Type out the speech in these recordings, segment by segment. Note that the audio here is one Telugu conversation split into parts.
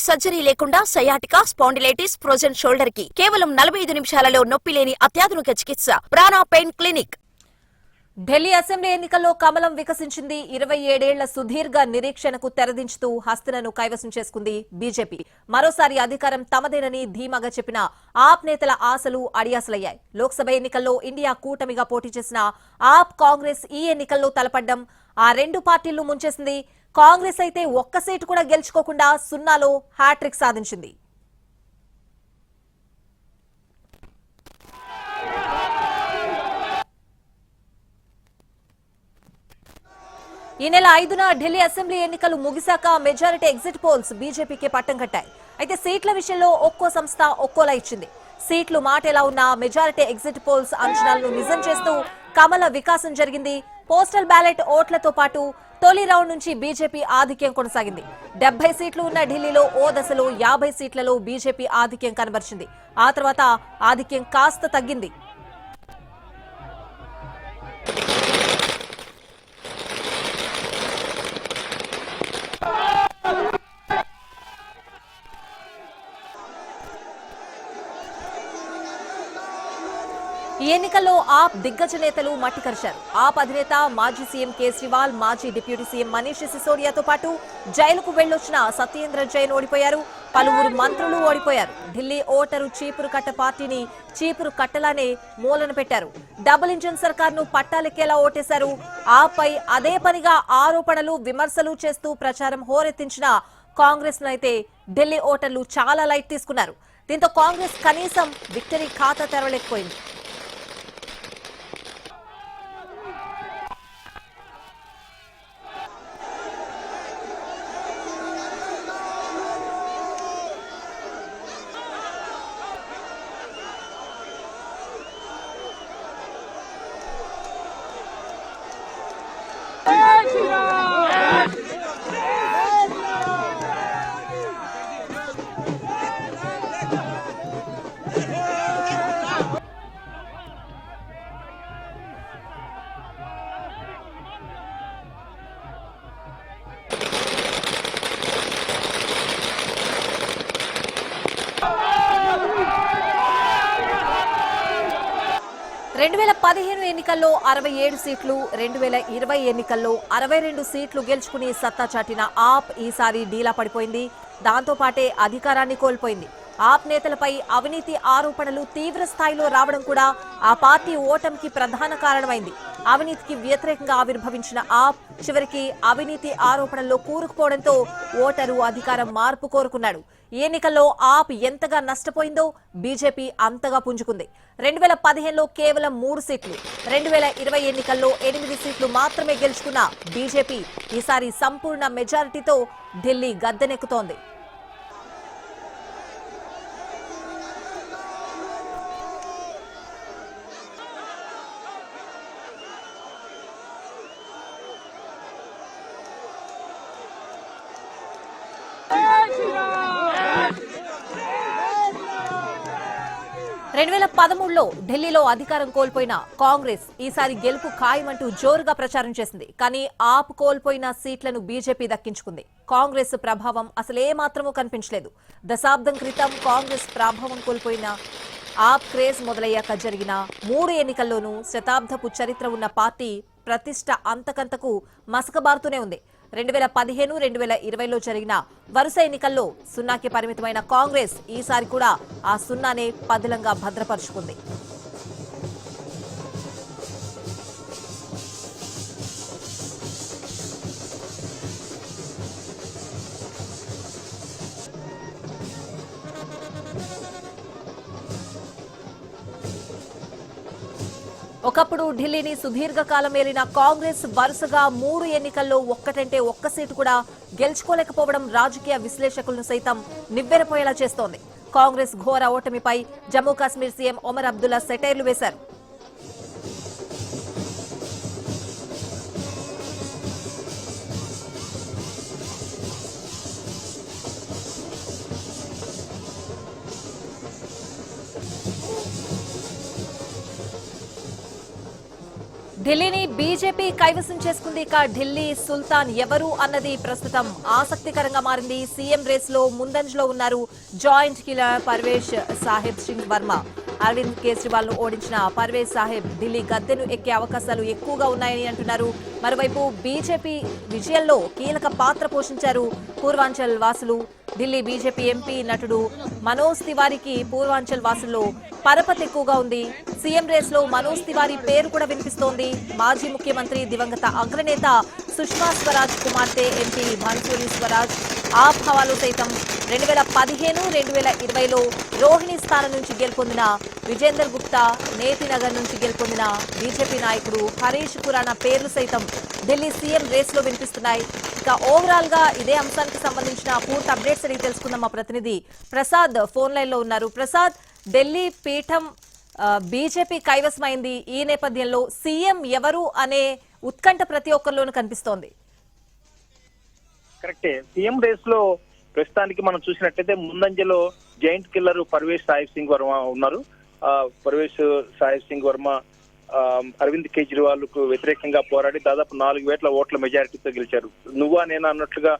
సర్జరీ లేకుండా సయాటికా, స్పాండిలైటిస్, ఫ్రోజన్ షోల్డర్ కి కేవలం 45 నిమిషాలలో నొప్పి లేని అత్యాధునిక చికిత్స ప్రాణ పెయిన్ క్లినిక్. ఢిల్లీ అసెంబ్లీ ఎన్నికల్లో కమలం వికసించింది. 27 ఏళ్ల సుదీర్ఘ నిరీక్షణకు తెరదించుతూ హస్తనను కైవసం చేసుకుంది బీజేపీ. మరోసారి అధికారం తమదేనని ధీమాగా చెప్పిన ఆప్ నేతల ఆశలు అడియాసలయ్యాయి. లోక్సభ ఎన్నికల్లో ఇండియా కూటమిగా పోటీ చేసిన ఆప్, కాంగ్రెస్ ఈ ఎన్నికల్లో తలపడ్డం ఆ రెండు పార్టీలను ముంచేసింది. కాంగ్రెస్ అయితే ఒక్క సీటు కూడా గెలుచుకోకుండా సున్నాలో హ్యాట్రిక్ సాధించింది. ఈ నెల 5న ఢిల్లీ అసెంబ్లీ ఎన్నికలు ముగిశాక మెజారిటీ ఎగ్జిట్ పోల్స్ బీజేపీకి పట్టం కట్టాయి. అయితే సీట్ల విషయంలో ఒక్కో సంస్థ ఒక్కోలా ఇచ్చింది. సీట్లు మాట ఎలా ఉన్నా మెజారిటీ ఎగ్జిట్ పోల్స్ అంచనాలను నిజం చేస్తూ కమల వికాసం జరిగింది. పోస్టల్ బ్యాలెట్ ఓట్లతో పాటు తొలి రౌండ్ నుంచి బీజేపీ ఆధిక్యం కొనసాగింది. 70 సీట్లు ఉన్న ఢిల్లీలో ఓ దశలో 50 సీట్లలో బీజేపీ ఆధిక్యం కనబరిచింది. ఆ తర్వాత ఆధిక్యం కాస్త తగ్గింది. ఈ ఎన్నికల్లో ఆప్ దిగ్గజ నేతలు మట్టి కరిచారు. ఆప్ అధినేత మాజీ సీఎం కేజ్రీవాల్, మాజీ డిప్యూటీ సీఎం మనీష్ సిసోడియాతో పాటు జైలుకు వెళ్లొచ్చిన సత్యేంద్ర జైన్ ఓడిపోయారు. పలువురు మంత్రులు ఓడిపోయారు. ఢిల్లీ ఓటరు చీపురు కట్ట పార్టీని చీపురు కట్టలానే మూలన పెట్టారు. డబుల్ ఇంజన్ సర్కార్ను పట్టాలెక్కేలా ఓటేశారు. ఆపై అదే పనిగా ఆరోపణలు, విమర్శలు చేస్తూ ప్రచారం హోరెత్తించిన కాంగ్రెస్ అయితే ఢిల్లీ ఓటర్లు చాలా లైట్ తీసుకున్నారు. దీంతో కాంగ్రెస్ కనీసం విక్టరీ ఖాతా తెరవలేకపోయింది. రెండు 2015 ఎన్నికల్లో 67 సీట్లు, 2020 ఎన్నికల్లో 62 సీట్లు గెలుచుకుని సత్తా చాటిన ఆప్ ఈసారి డీలా పడిపోయింది. దాంతో పాటే అధికారాన్ని కోల్పోయింది. ఆప్ నేతలపై అవినీతి ఆరోపణలు తీవ్ర స్థాయిలో రావడం కూడా ఆ పార్టీ ఓటమికి ప్రధాన కారణమైంది. అవినీతికి వ్యతిరేకంగా ఆవిర్భవించిన ఆప్ చివరికి అవినీతి ఆరోపణల్లో కూరుకుపోవడంతో ఓటరు అధికారం మార్పు కోరుకున్నాడు. ఈ ఎన్నికల్లో ఆప్ ఎంతగా నష్టపోయిందో బీజేపీ అంతగా పుంజుకుంది. 2015లో కేవలం 3 సీట్లు, 2020 ఎన్నికల్లో 8 సీట్లు మాత్రమే గెలుచుకున్న బీజేపీ ఈసారి సంపూర్ణ మెజారిటీతో ఢిల్లీ గద్దెనెక్కుతోంది. రెండు 2013లో ఢిల్లీలో అధికారం కోల్పోయిన కాంగ్రెస్ ఈసారి గెలుపు ఖాయమంటూ జోరుగా ప్రచారం చేసింది. కానీ ఆప్ కోల్పోయిన సీట్లను బీజేపీ దక్కించుకుంది. కాంగ్రెస్ ప్రభావం అసలే మాత్రమూ కనిపించలేదు. దశాబ్దం క్రితం కాంగ్రెస్ ప్రభావం కోల్పోయిన ఆప్ క్రేజ్ మొదలయ్యాక జరిగిన 3 ఎన్నికల్లోనూ శతాబ్దపు చరిత్ర ఉన్న పార్టీ ప్రతిష్ట అంతకంతకు మసకబారుతూనే ఉంది. 2015, 2020లో జరిగిన వరుస ఎన్నికల్లో సున్నాకి పరిమితమైన కాంగ్రెస్ ఈసారి కూడా ఆ సున్నానే పదిలంగా భద్రపరుచుకుంది. ఒకప్పుడు ఢిల్లీని సుదీర్ఘకాలం ఏలిన కాంగ్రెస్ వరుసగా 3 ఎన్నికల్లో ఒక్కటంటే ఒక్క సీటు కూడా గెలుచుకోలేకపోవడం రాజకీయ విశ్లేషకులను సైతం నివ్వెరపోయేలా చేస్తోంది. కాంగ్రెస్ ఘోర ఓటమిపై జమ్మూ కాశ్మీర్ సీఎం ఒమర్ అబ్దుల్లా సెటైర్లు వేశారు. ఢిల్లీని బీజేపీ కైవసం చేసుకుంది. ఇక ఢిల్లీ సుల్తాన్ ఎవరు అన్నది ప్రస్తుతం ఆసక్తికరంగా మారింది. సీఎం రేస్ లో ముందంజలో ఉన్నారు జాయింట్ కిల్లర్ పర్వేష్ సాహెబ్ సింగ్ వర్మ. అరవింద్ కేజ్రీవాల్ ను ఓడించిన పర్వేజ్ సాహెబ్ ఢిల్లీ గద్దెను ఎక్కే అవకాశాలు ఎక్కువగా ఉన్నాయని అంటున్నారు. మరోవైపు బీజేపీ విజయంలో కీలక పాత్ర పోషించారు పూర్వాంచల్ వాసులు. ఢిల్లీ బీజేపీ ఎంపీ నటుడు మనోజ్ తివారీకి పూర్వాంచల్ వాసుల్లో పరపతి ఎక్కువగా ఉంది. సీఎం రేస్ లో మనోజ్ తివారీ పేరు కూడా వినిపిస్తోంది. మాజీ ముఖ్యమంత్రి దివంగత అగ్రనేత సుష్మా స్వరాజ్ కుమార్తె ఎంపీ భానుశ్రీ స్వరాజ్ ఆప్ హవాలో సైతం 2015-2020లో రోహిణి స్థానం నుంచి గెలుపొందిన విజేందర్ గుప్తా, నేతి నగర్ నుంచి గెలుపొందిన బీజేపీ నాయకుడు హరీష్ ఖురానా పేర్లు సైతం ఢిల్లీ సీఎం రేస్ లో వినిపిస్తున్నాయి. ఇక ఓవరాల్ గా ఇదే అంశానికి సంబంధించిన పూర్తి అప్డేట్స్ అడిగి తెలుసుకుందాం. మా ప్రతినిధి ప్రసాద్ ఫోన్ లైన్ లో ఉన్నారు. ప్రసాద్, ఢిల్లీ పీఠం బీజేపీ కైవసమైంది. ఈ నేపథ్యంలో సీఎం ఎవరు అనే ఉత్కంఠ ప్రతి ఒక్కరిలోనూ కనిపిస్తోంది. కరెక్టే. సీఎం రేస్ లో ప్రస్తుతానికి మనం చూసినట్లయితే ముందంజలో జైంట్ కిల్లర్ పర్వేష్ సాహెబ్ సింగ్ వర్మ ఉన్నారు. పర్వేష్ సాహెబ్ సింగ్ వర్మ అరవింద్ కేజ్రీవాల్ కు వ్యతిరేకంగా పోరాడి దాదాపు 4,000 ఓట్ల మెజారిటీతో గెలిచారు. నువ్వా నేనా అన్నట్లుగా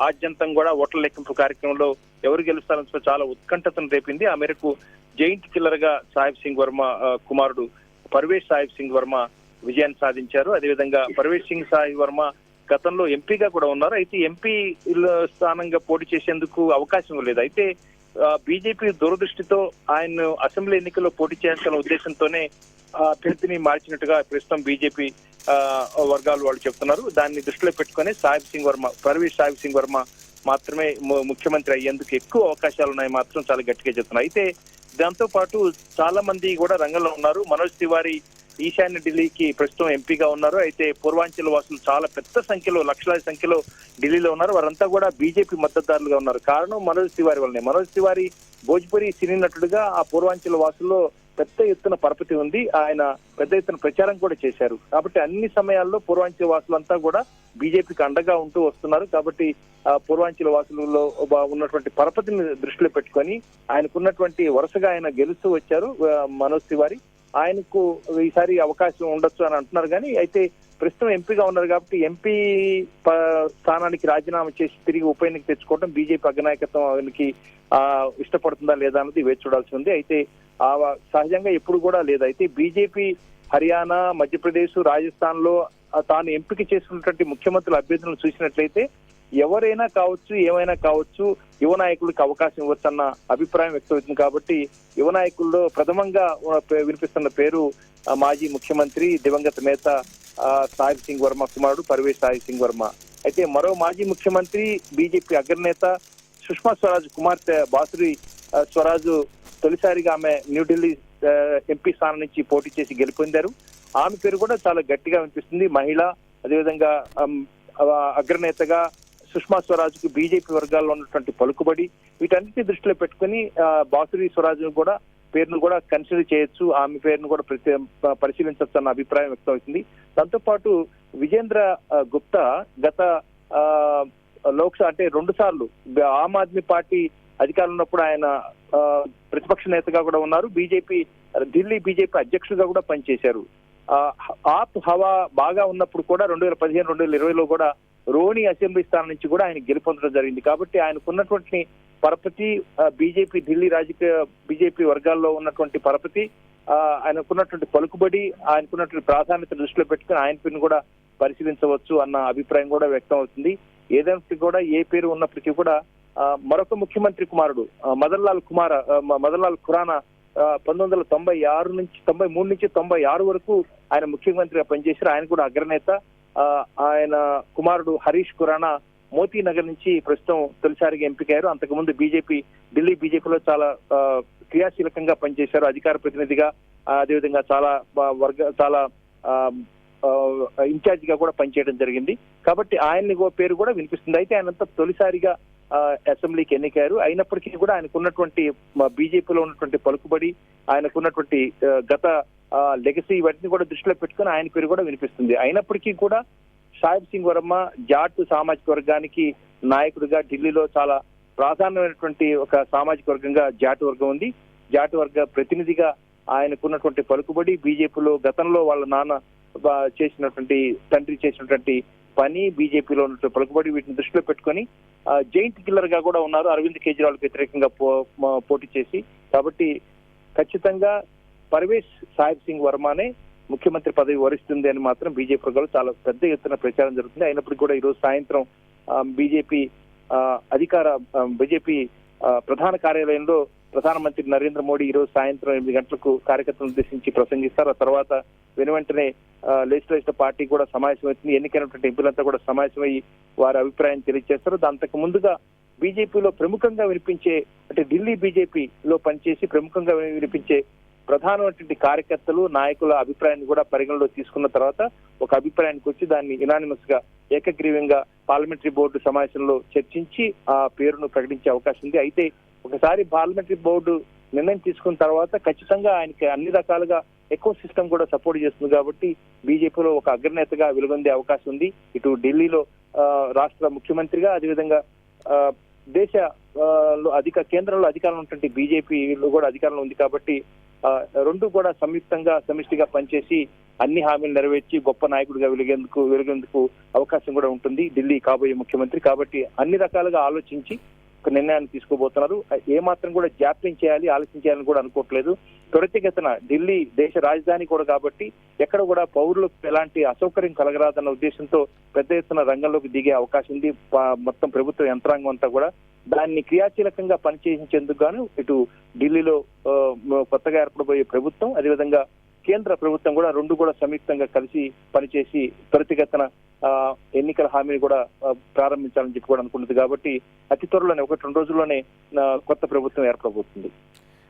ఆద్యంతం కూడా ఓట్ల లెక్కింపు కార్యక్రమంలో ఎవరు గెలుస్తారని చాలా ఉత్కంఠతను రేపింది. ఆ మేరకు జైంట్ కిల్లర్ గా సాహెబ్ సింగ్ వర్మ కుమారుడు పర్వేష్ సాహెబ్ సింగ్ వర్మ విజయాన్ని సాధించారు. అదేవిధంగా పర్వేష్ సింగ్ సాహెబ్ వర్మ గతంలో ఎంపీగా కూడా ఉన్నారు. అయితే ఎంపీ స్థానంగా పోటీ చేసేందుకు అవకాశం లేదు. అయితే బీజేపీ దురదృష్టితో ఆయన అసెంబ్లీ ఎన్నికల్లో పోటీ చేయాల్సిన ఉద్దేశంతోనే అభ్యర్థిని మార్చినట్టుగా ప్రస్తుతం బీజేపీ వర్గాలు వాళ్ళు చెప్తున్నారు. దాన్ని దృష్టిలో పెట్టుకుని పర్వేష్ సాహెబ్ సింగ్ వర్మ మాత్రమే ముఖ్యమంత్రి అయ్యేందుకు ఎక్కువ అవకాశాలు ఉన్నాయి మాత్రం చాలా గట్టిగా చెప్తున్నారు. అయితే దాంతో పాటు చాలా మంది కూడా రంగంలో ఉన్నారు. మనోజ్ తివారీ ఈశాన్య ఢిల్లీకి ప్రస్తుతం ఎంపీగా ఉన్నారు. అయితే పూర్వాంచల్ వాసులు చాలా పెద్ద సంఖ్యలో, లక్షలాది సంఖ్యలో ఢిల్లీలో ఉన్నారు. వారంతా కూడా బీజేపీ మద్దతుదారులుగా ఉన్నారు. కారణం మనోజ్ తివారీ వల్లనే. మనోజ్ తివారీ భోజ్పురి సినీ నటుడుగా ఆ పూర్వాంచల్ వాసుల్లో పెద్ద ఎత్తున పరపతి ఉంది. ఆయన పెద్ద ఎత్తున ప్రచారం కూడా చేశారు. కాబట్టి అన్ని సమయాల్లో పూర్వాంచల్ వాసులంతా కూడా బీజేపీకి అండగా ఉంటూ వస్తున్నారు. కాబట్టి పూర్వాంచల్ వాసులలో ఉన్నటువంటి పరపతిని దృష్టిలో పెట్టుకొని ఆయనకున్నటువంటి వరుసగా ఆయన గెలుస్తూ వచ్చారు మనోజ్ తివారీ. ఆయనకు ఈసారి అవకాశం ఉండొచ్చు అని అంటున్నారు. కానీ అయితే ప్రస్తుతం ఎంపీగా ఉన్నారు కాబట్టి ఎంపీ స్థానానికి రాజీనామా చేసి తిరిగి ఉప ఎన్నిక తెచ్చుకోవడం బీజేపీ అగ్రనాయకత్వం ఆయనకి ఇష్టపడుతుందా లేదా అన్నది వేచి చూడాల్సి ఉంది. అయితే సహజంగా ఎప్పుడు కూడా లేదు. అయితే బీజేపీ హర్యానా, మధ్యప్రదేశ్, రాజస్థాన్ లో తాను ఎంపిక చేసుకున్నటువంటి ముఖ్యమంత్రుల అభ్యర్థులను చూసినట్లయితే ఎవరైనా కావచ్చు, ఏమైనా కావచ్చు, యువ నాయకులకు అవకాశం ఇవ్వచ్చన్న అభిప్రాయం వ్యక్తమవుతుంది. కాబట్టి యువ నాయకుల్లో ప్రథమంగా వినిపిస్తున్న పేరు మాజీ ముఖ్యమంత్రి దివంగత నేత సాహెబ్ సింగ్ వర్మ కుమారుడు పర్వేష్ సాహెబ్ సింగ్ వర్మ. అయితే మరో మాజీ ముఖ్యమంత్రి బీజేపీ అగ్రనేత సుష్మా స్వరాజ్ కుమార్తె బాసురి స్వరాజ్ తొలిసారిగా ఆమె న్యూఢిల్లీ ఎంపీ స్థానం నుంచి పోటీ చేసి గెలుపొందారు. ఆమె పేరు కూడా చాలా గట్టిగా వినిపిస్తుంది. మహిళ, అదేవిధంగా అగ్రనేతగా సుష్మా స్వరాజ్ కు బీజేపీ వర్గాల్లో ఉన్నటువంటి పలుకుబడి, వీటన్నిటిని దృష్టిలో పెట్టుకుని బాసురి స్వరాజ్ కూడా పేరును కూడా కన్సిడర్ చేయొచ్చు, ఆమె పేరును కూడా పరిశీలించవచ్చు అన్న అభిప్రాయం వ్యక్తమవుతుంది. దాంతో పాటు విజేంద్ర గుప్తా గత లోక్సభ అంటే 2 సార్లు ఆమ్ ఆద్మీ పార్టీ అధికారంలో ఉన్నప్పుడు ఆయన ప్రతిపక్ష నేతగా కూడా ఉన్నారు. ఢిల్లీ బీజేపీ అధ్యక్షుడిగా కూడా పనిచేశారు. ఆప్ హవా బాగా ఉన్నప్పుడు కూడా 2015-2020లో కూడా రోహిణి అసెంబ్లీ స్థానం నుంచి కూడా ఆయన గెలుపొందడం జరిగింది. కాబట్టి ఆయనకున్నటువంటి పరపతి, బీజేపీ వర్గాల్లో ఉన్నటువంటి పరపతి, ఆయనకున్నటువంటి పలుకుబడి, ఆయనకున్నటువంటి ప్రాధాన్యత దృష్టిలో పెట్టుకుని ఆయన పేరును కూడా పరిశీలించవచ్చు అన్న అభిప్రాయం కూడా వ్యక్తం అవుతుంది. ఏదైనా కూడా ఏ పేరు ఉన్నప్పటికీ కూడా మరొక ముఖ్యమంత్రి కుమారుడు మదన్ లాల్ ఖురానా 1993 నుంచి 96 వరకు ఆయన ముఖ్యమంత్రిగా పనిచేశారు. ఆయన కూడా అగ్రనేత. ఆయన కుమారుడు హరీష్ ఖురానా మోతీ నగర్ నుంచి ప్రస్తుతం తొలిసారిగా ఎంపికయ్యారు. అంతకుముందు ఢిల్లీ బీజేపీలో చాలా క్రియాశీలకంగా పనిచేశారు, అధికార ప్రతినిధిగా, అదేవిధంగా చాలా ఇన్ఛార్జ్ గా కూడా పనిచేయడం జరిగింది. కాబట్టి ఆయన పేరు కూడా వినిపిస్తుంది. అయితే ఆయనంతా తొలిసారిగా అసెంబ్లీకి ఎన్నికయ్యారు. అయినప్పటికీ కూడా ఆయనకున్నటువంటి బీజేపీలో ఉన్నటువంటి పలుకుబడి, ఆయనకున్నటువంటి గత లెగసీ, వాటిని కూడా దృష్టిలో పెట్టుకుని ఆయన పేరు కూడా వినిపిస్తుంది. అయినప్పటికీ కూడా సాహెబ్ సింగ్ వర్మ జాట్ సామాజిక వర్గానికి నాయకుడిగా ఢిల్లీలో చాలా ప్రాధాన్యమైనటువంటి ఒక సామాజిక వర్గంగా జాట్ వర్గం ఉంది. జాట్ వర్గ ప్రతినిధిగా ఆయనకున్నటువంటి పలుకుబడి, బీజేపీలో గతంలో వాళ్ళ నాన్న చేసినటువంటి తండ్రి చేసినటువంటి పని, బీజేపీలో ఉన్నటువంటి పలుకుబడి, వీటిని దృష్టిలో పెట్టుకొని జైంట్ కిల్లర్ గా కూడా ఉన్నారు అరవింద్ కేజ్రీవాల్ వ్యతిరేకంగా పోటీ చేసి. కాబట్టి ఖచ్చితంగా పర్వేజ్ సాహిబ్ సింగ్ వర్మనే ముఖ్యమంత్రి పదవి వరిస్తుంది అని మాత్రం బీజేపీ వర్గాలు చాలా పెద్ద ఎత్తున ప్రచారం జరుగుతుంది. అయినప్పటికీ కూడా ఈరోజు సాయంత్రం బీజేపీ ప్రధాన కార్యాలయంలో ప్రధానమంత్రి నరేంద్ర మోడీ ఈరోజు సాయంత్రం 8 గంటలకు కార్యకర్తలను ఉద్దేశించి ప్రసంగిస్తారు. ఆ తర్వాత వెంటనే లెజిస్లేటివ్ పార్టీ కూడా సమావేశమవుతుంది. ఎన్నికైనటువంటి ఎంపీలంతా కూడా సమావేశమయ్యి వారి అభిప్రాయం తెలియజేస్తారు. అంతకు ముందుగా బీజేపీలో ప్రముఖంగా వినిపించే, అంటే ఢిల్లీ బీజేపీలో పనిచేసి ప్రముఖంగా వినిపించే ప్రధానమైనటువంటి కార్యకర్తలు, నాయకుల అభిప్రాయాన్ని కూడా పరిగణలో తీసుకున్న తర్వాత ఒక అభిప్రాయానికి వచ్చి దాన్ని యునానిమస్ గా ఏకగ్రీవంగా పార్లమెంటరీ బోర్డు సమావేశంలో చర్చించి ఆ పేరును ప్రకటించే అవకాశం ఉంది. అయితే ఒకసారి పార్లమెంటరీ బోర్డు నిర్ణయం తీసుకున్న తర్వాత ఖచ్చితంగా ఆయనకి అన్ని రకాలుగా ఎకో సిస్టమ్ కూడా సపోర్ట్ చేస్తుంది. కాబట్టి బీజేపీలో ఒక అగ్రనేతగా వెలుగొందే అవకాశం ఉంది. ఇటు ఢిల్లీలో రాష్ట్ర ముఖ్యమంత్రిగా, అదేవిధంగా దేశ కేంద్రంలో అధికారంలో ఉన్నటువంటి బీజేపీలో కూడా అధికారంలో ఉంది. కాబట్టి రెండు కూడా సమిష్టిగా పనిచేసి అన్ని హామీలు నెరవేర్చి గొప్ప నాయకుడిగా వెలిగేందుకు అవకాశం కూడా ఉంటుంది ఢిల్లీ కాబోయే ముఖ్యమంత్రి. కాబట్టి అన్ని రకాలుగా ఆలోచించి ఒక నిర్ణయాన్ని తీసుకోబోతున్నారు. ఏమాత్రం కూడా జాప్యం చేయాలి, ఆలస్యం చేయాలని కూడా అనుకోవట్లేదు. త్వరితగతిన ఢిల్లీ దేశ రాజధాని కూడా కాబట్టి ఎక్కడ కూడా పౌరులకు ఎలాంటి అసౌకర్యం కలగరాదన్న ఉద్దేశంతో పెద్ద ఎత్తున రంగంలోకి దిగే అవకాశం ఉంది. మొత్తం ప్రభుత్వ యంత్రాంగం అంతా కూడా దాన్ని క్రియాశీలకంగా పనిచేయించేందుకు గాను ఇటు ఢిల్లీలో కొత్తగా ఏర్పడబోయే ప్రభుత్వం, అదేవిధంగా కేంద్ర ప్రభుత్వం కూడా రెండు కూడా సంయుక్తంగా కలిసి పనిచేసి త్వరితగతిన ఎన్నికల హామీని కూడా ప్రారంభించాలని చెప్పి కూడా అనుకుంటుంది. కాబట్టి అతి త్వరలోనే 1-2 రోజుల్లోనే కొత్త ప్రభుత్వం ఏర్పడబోతుంది.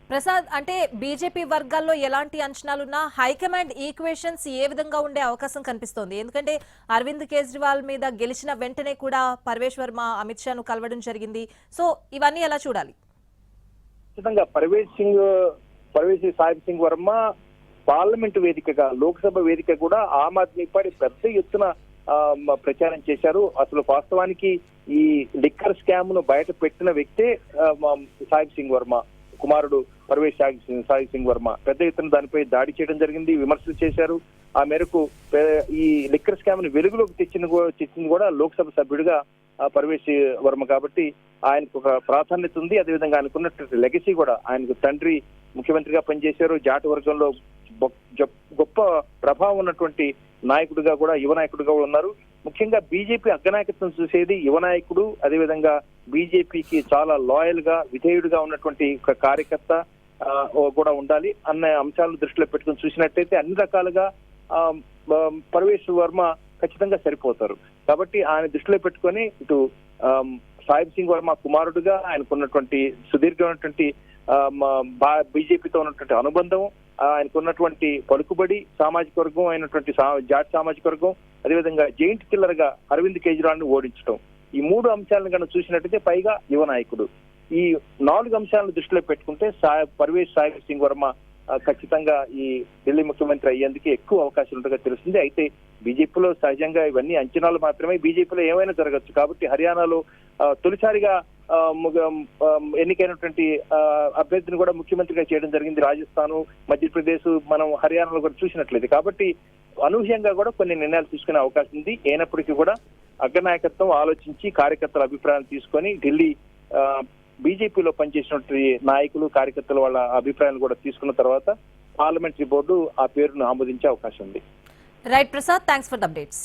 ప్రసాద్, అంటే బీజేపీ వర్గాల్లో ఎలాంటి అంచనాలున్నా హైకమాండ్ ఈక్వేషన్స్ ఏ విధంగా ఉండే అవకాశం కనిపిస్తోంది? ఎందుకంటే అరవింద్ కేజ్రీవాల్ మీద గెలిచిన వెంటనే కూడా పర్వేష్ వర్మ అమిత్ షాను కలవడం జరిగింది. సో ఇవన్నీ ఎలా చూడాలి? ఖచ్చితంగా పర్వేజ్ సాహిబ్ సింగ్ వర్మ పార్లమెంటు వేదికగా, లోక్సభ వేదిక కూడా ఆమ్ ఆద్మీ పార్టీ పెద్ద ఎత్తున ప్రచారం చేశారు. అసలు వాస్తవానికి ఈ లిక్కర్ స్కామ్ ను బయట పెట్టిన వ్యక్తే సాహిబ్ సింగ్ వర్మ కుమారుడు పర్వేజ్ సాహిబ్ సింగ్ వర్మ. పెద్ద ఎత్తున దానిపై దాడి చేయడం జరిగింది, విమర్శలు చేశారు. ఆ మేరకు ఈ లిక్కర్ స్కామ్ ను వెలుగులోకి తెచ్చింది కూడా లోక్సభ సభ్యుడిగా పర్వేజ్ వర్మ. కాబట్టి ఆయనకు ఒక ప్రాధాన్యత ఉంది. అదేవిధంగా ఆయనకున్నటువంటి లెగసీ కూడా, ఆయనకు తండ్రి ముఖ్యమంత్రిగా పనిచేశారు, జాటు వర్గంలో గొప్ప ప్రభావం ఉన్నటువంటి నాయకుడిగా కూడా, యువ నాయకుడిగా ఉన్నారు. ముఖ్యంగా బీజేపీ అగ్రనాయకత్వం చూసేది యువ నాయకుడు, అదేవిధంగా బీజేపీకి చాలా లాయల్ గా, విధేయుడిగా ఉన్నటువంటి ఒక కార్యకర్త కూడా ఉండాలి అన్న అంశాలను దృష్టిలో పెట్టుకుని చూసినట్టయితే అన్ని రకాలుగా పర్వేష్ వర్మ ఖచ్చితంగా సరిపోతారు. కాబట్టి ఆయన దృష్టిలో పెట్టుకొని ఇటు సాహిబ్ సింగ్ వర్మ కుమారుడుగా ఆయనకున్నటువంటి సుదీర్ఘమైనటువంటి బీజేపీతో ఉన్నటువంటి అనుబంధం, ఆయనకున్నటువంటి పలుకుబడి, సామాజిక వర్గం అయినటువంటి జాట్ సామాజిక వర్గం, అదేవిధంగా జైంట్ కిల్లర్ గా అరవింద్ కేజ్రీవాల్ ను ఓడించడం, ఈ 3 అంశాలను కనుక చూసినట్టయితే, పైగా యువ నాయకుడు, ఈ 4 అంశాలను దృష్టిలో పెట్టుకుంటే పర్వేజ్ సాహిబ్ సింగ్ వర్మ ఖచ్చితంగా ఈ ఢిల్లీ ముఖ్యమంత్రి అయ్యేందుకు ఎక్కువ అవకాశాలు ఉంటుందిగా తెలుస్తుంది. అయితే బీజేపీలో సహజంగా ఇవన్నీ అంచనాలు మాత్రమే, బీజేపీలో ఏమైనా జరగచ్చు. కాబట్టి హర్యానాలో తొలిసారిగా ఎన్నికైనటువంటి అభ్యర్థిని కూడా ముఖ్యమంత్రిగా చేయడం జరిగింది. రాజస్థాన్, మధ్యప్రదేశ్, మనం హర్యానాలో కూడా చూసినట్లయితే. కాబట్టి అనూహ్యంగా కూడా కొన్ని నిర్ణయాలు తీసుకునే అవకాశం ఉంది. అయినప్పటికీ కూడా అగ్రనాయకత్వం ఆలోచించి కార్యకర్తల అభిప్రాయాలు తీసుకొని ఢిల్లీ బీజేపీలో పనిచేసినటువంటి నాయకులు, కార్యకర్తలు వాళ్ళ అభిప్రాయాలు కూడా తీసుకున్న తర్వాత పార్లమెంటరీ బోర్డు ఆ పేరును ఆమోదించే అవకాశం ఉంది. Right Prasad, thanks for the updates.